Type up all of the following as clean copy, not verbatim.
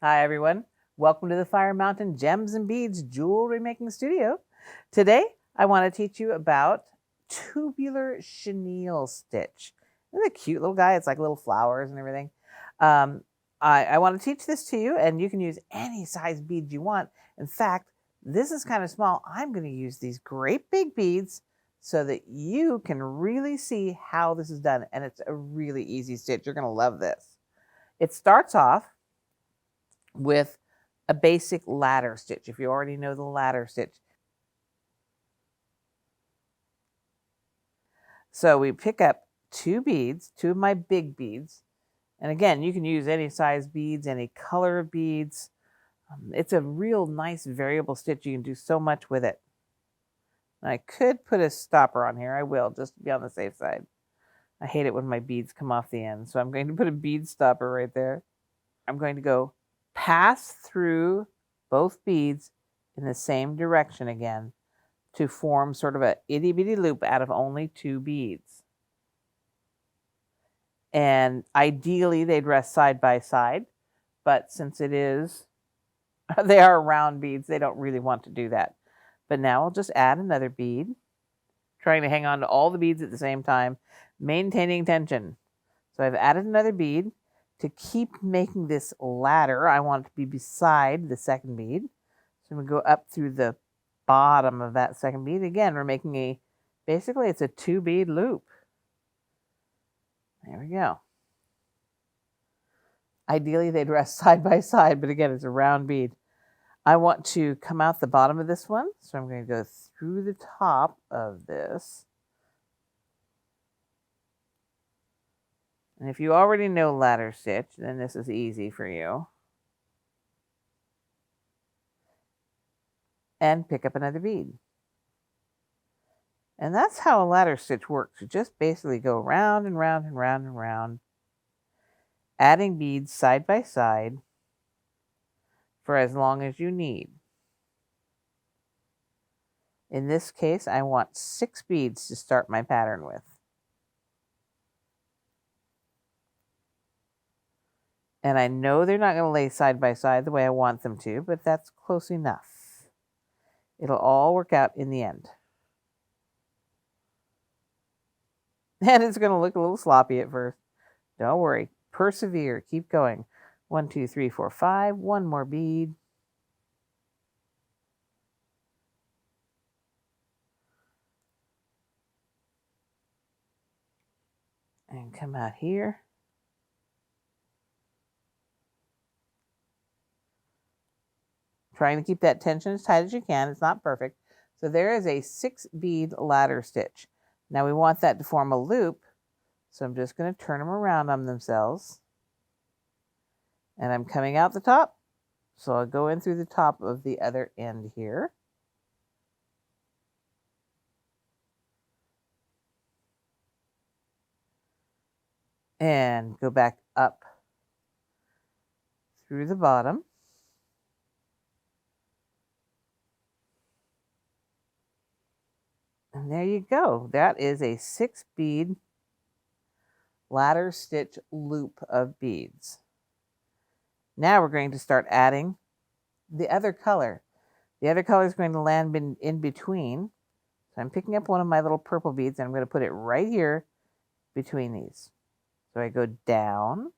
Hi everyone, welcome to the Fire Mountain Gems and Beads Jewelry Making Studio. Today I want to teach you about Tubular Chenille stitch. Isn't it a cute little guy? It's like little flowers and everything. Um, I want to teach this to you, and you can use any size beads you want. In fact, this is kind of small. I'm going to use these great big beads so that you can really see how this is done, and it's a really easy stitch. You're going to love this. It starts off with a basic ladder stitch. If you already know the ladder stitch. So we pick up two beads, two of my big beads. And again, you can use any size beads, any color of beads. It's a real nice variable stitch. You can do so much with it. And I could put a stopper on here. I will, just to be on the safe side. I hate it when my beads come off the end. So I'm going to put a bead stopper right there. I'm going to go pass through both beads in the same direction again to form sort of a itty bitty loop out of only two beads. And ideally they'd rest side by side, but since they are round beads, they don't really want to do that. But now I'll just add another bead, trying to hang on to all the beads at the same time, maintaining tension. So I've added another bead. To keep making this ladder, I want it to be beside the second bead. So I'm going to go up through the bottom of that second bead. Again, we're making basically it's a 2-bead loop. There we go. Ideally, they'd rest side by side, but again, it's a round bead. I want to come out the bottom of this one, so I'm going to go through the top of this. And if you already know ladder stitch, then this is easy for you. And pick up another bead. And that's how a ladder stitch works. You just basically go round and round and round and round, adding beads side by side for as long as you need. In this case, I want 6 beads to start my pattern with. And I know they're not going to lay side by side the way I want them to, but that's close enough. It'll all work out in the end. And it's going to look a little sloppy at first. Don't worry. Persevere. Keep going. 1, 2, 3, 4, 5. One more bead. And come out here. Trying to keep that tension as tight as you can. It's not perfect. So there is a 6-bead ladder stitch. Now we want that to form a loop. So I'm just going to turn them around on themselves. And I'm coming out the top. So I'll go in through the top of the other end here. And go back up through the bottom. And there you go. That is a 6-bead ladder stitch loop of beads. Now we're going to start adding the other color. The other color is going to land in between. So I'm picking up one of my little purple beads and I'm going to put it right here between these. So I go down.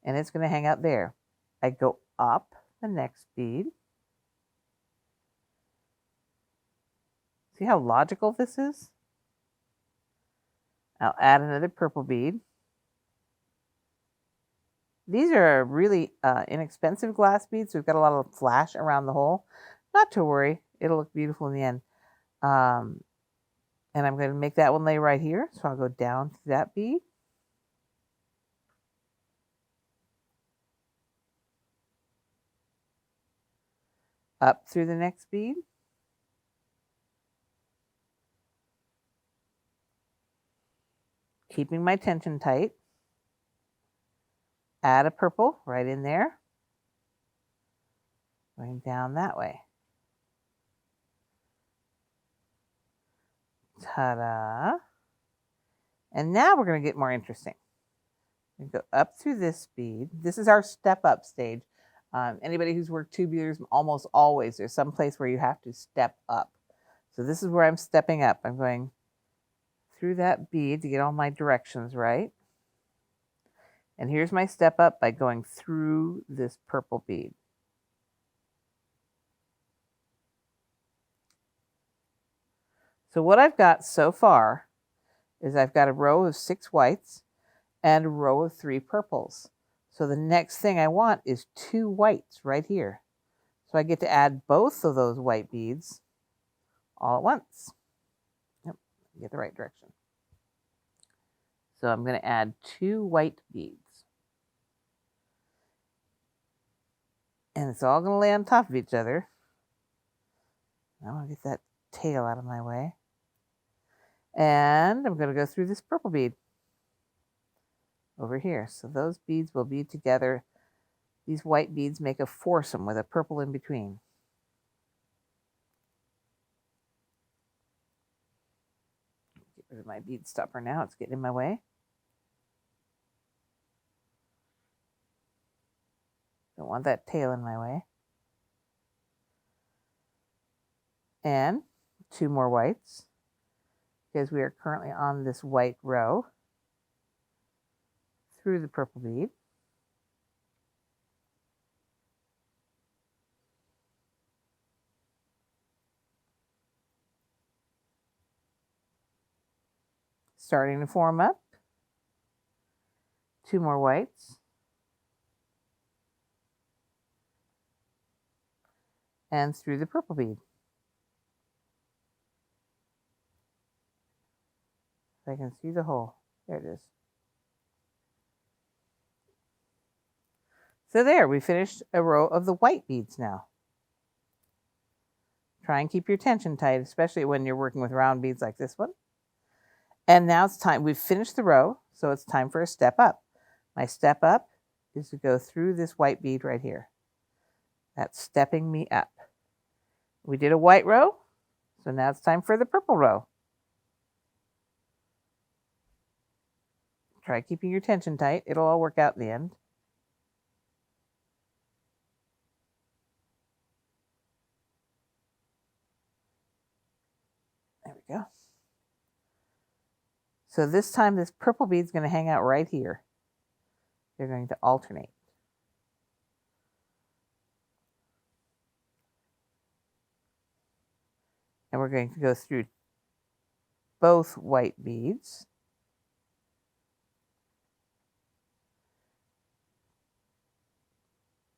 And it's going to hang out there. I go up the next bead. See how logical this is? I'll add another purple bead. These are really inexpensive glass beads, so we've got a lot of flash around the hole. Not to worry, it'll look beautiful in the end. And I'm going to make that one lay right here, so I'll go down to that bead. Up through the next bead. Keeping my tension tight. Add a purple right in there. Going down that way. Ta-da. And now we're going to get more interesting. We go up through this bead. This is our step up stage. Anybody who's worked tubulars, almost always there's some place where you have to step up. So this is where I'm stepping up. I'm going through that bead to get all my directions right. And here's my step up by going through this purple bead. So what I've got so far is I've got a row of 6 whites and a row of 3 purples. So the next thing I want is 2 whites right here. So I get to add both of those white beads all at once. Yep, get the right direction. So I'm going to add 2 white beads. And it's all going to lay on top of each other. I want to get that tail out of my way. And I'm going to go through this purple bead over here. So those beads will be together. These white beads make a foursome with a purple in between. Get rid of my bead stopper now. It's getting in my way. Don't want that tail in my way. And 2 more whites, because we are currently on this white row through the purple bead. Starting to form up. 2 more whites. And through the purple bead. If I can see the hole. There it is. So there, we finished a row of the white beads now. Try and keep your tension tight, especially when you're working with round beads like this one. And now it's time, we've finished the row, so it's time for a step up. My step up is to go through this white bead right here. That's stepping me up. We did a white row, so now it's time for the purple row. Try keeping your tension tight. It'll all work out in the end. There we go. So this time this purple bead is going to hang out right here. They're going to alternate. And we're going to go through both white beads.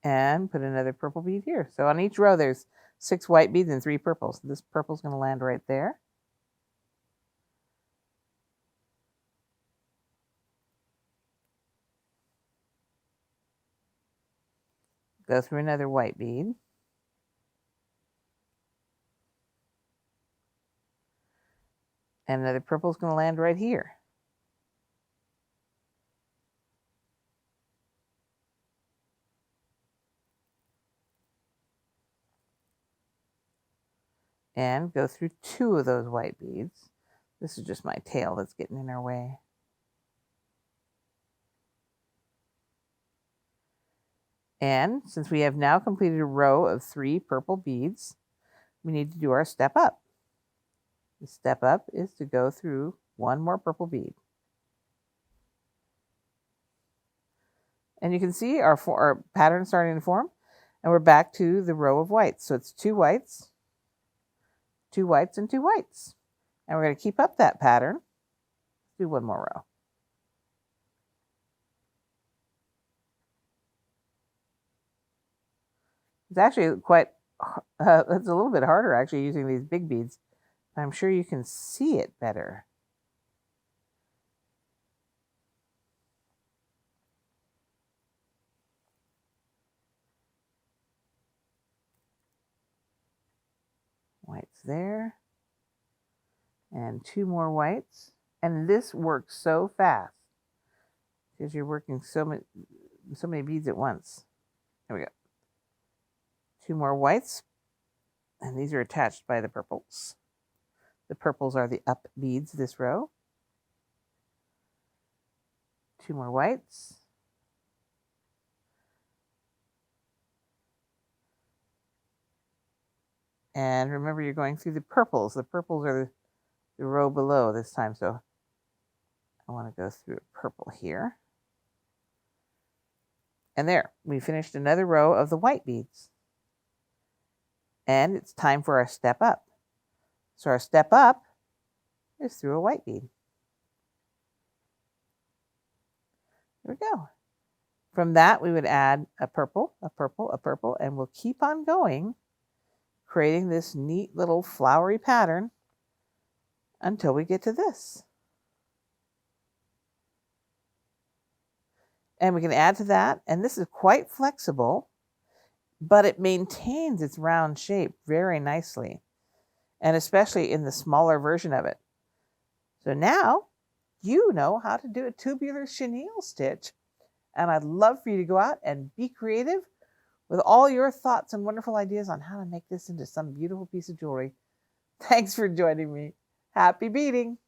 And put another purple bead here. So on each row there's 6 white beads and 3 purples. This purple's going to land right there. Go through another white bead. And another purple is going to land right here. And go through 2 of those white beads. This is just my tail that's getting in our way. And since we have now completed a row of 3 purple beads, we need to do our step up. The step up is to go through 1 more purple bead. And you can see our pattern starting to form, and we're back to the row of whites. So it's 2 whites, 2 whites, and 2 whites. And we're going to keep up that pattern. Do 1 more row. It's actually quite, it's a little bit harder actually using these big beads. I'm sure you can see it better. Whites there. And 2 more whites. And this works so fast because you're working so many beads at once. There we go. 2 more whites. And these are attached by the purples. The purples are the up beads this row. 2 more whites. And remember, you're going through the purples. The purples are the row below this time. So I want to go through purple here. And there, we finished another row of the white beads. And it's time for our step up. So our step up is through a white bead. There we go. From that, we would add a purple, a purple, a purple, and we'll keep on going, creating this neat little flowery pattern until we get to this. And we can add to that, and this is quite flexible, but it maintains its round shape very nicely, and especially in the smaller version of it. So now you know how to do a tubular chenille stitch, and I'd love for you to go out and be creative with all your thoughts and wonderful ideas on how to make this into some beautiful piece of jewelry. Thanks for joining me. Happy beading!